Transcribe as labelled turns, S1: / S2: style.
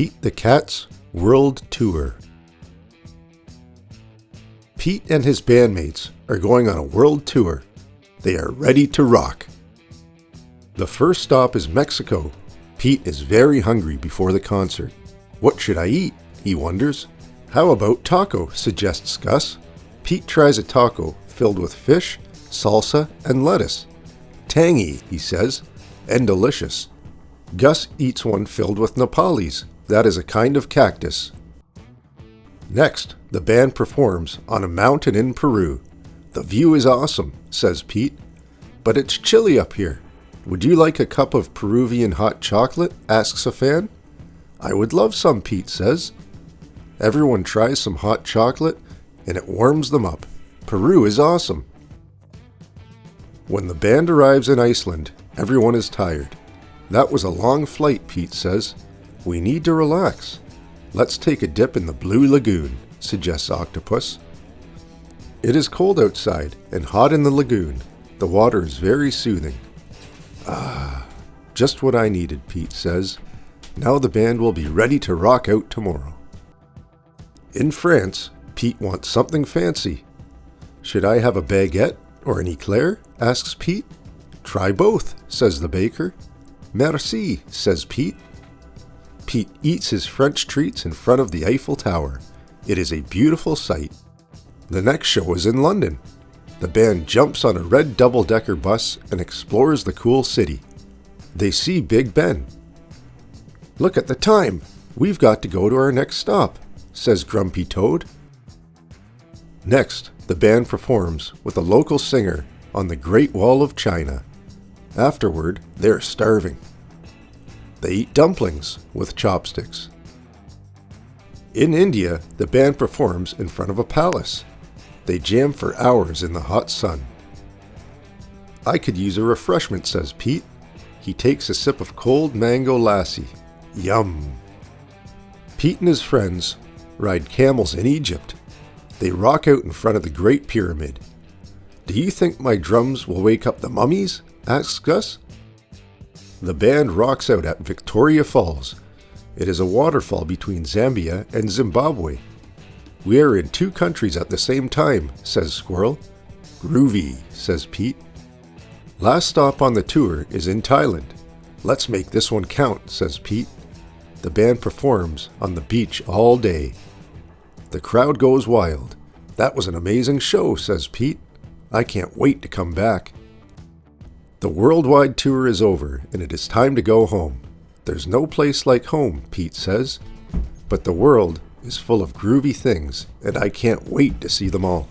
S1: Pete the Cat's World Tour. Pete and his bandmates are going on a world tour. They are ready to rock. The first stop is Mexico. Pete is very hungry before the concert. What should I eat? He wonders. How about taco? Suggests Gus. Pete tries a taco filled with fish, salsa, and lettuce. Tangy, he says, and delicious. Gus eats one filled with nopales. That is a kind of cactus. Next, the band performs on a mountain in Peru. The view is awesome, says Pete, but it's chilly up here. Would you like a cup of Peruvian hot chocolate? Asks a fan. I would love some, Pete says. Everyone tries some hot chocolate, and it warms them up. Peru is awesome. When the band arrives in Iceland, everyone is tired. That was a long flight, Pete says. We need to relax. Let's take a dip in the Blue Lagoon, suggests Octopus. It is cold outside and hot in the lagoon. The water is very soothing. Ah, just what I needed, Pete says. Now the band will be ready to rock out tomorrow. In France, Pete wants something fancy. Should I have a baguette or an eclair? Asks Pete. Try both, says the baker. Merci, says Pete. Pete eats his French treats in front of the Eiffel Tower. It is a beautiful sight. The next show is in London. The band jumps on a red double-decker bus and explores the cool city. They see Big Ben. Look at the time. We've got to go to our next stop, says Grumpy Toad. Next, the band performs with a local singer on the Great Wall of China. Afterward, they're starving. They eat dumplings with chopsticks. In India, the band performs in front of a palace. They jam for hours in the hot sun. I could use a refreshment, says Pete. He takes a sip of cold mango lassi. Yum! Pete and his friends ride camels in Egypt. They rock out in front of the Great Pyramid. Do you think my drums will wake up the mummies? Asks Gus. The band rocks out at Victoria Falls. It is a waterfall between Zambia and Zimbabwe. We are in two countries at the same time, says Squirrel. Groovy, says Pete. Last stop on the tour is in Thailand. Let's make this one count, says Pete. The band performs on the beach all day. The crowd goes wild. That was an amazing show, says Pete. I can't wait to come back. The worldwide tour is over, and it is time to go home. There's no place like home, Pete says. But the world is full of groovy things, and I can't wait to see them all.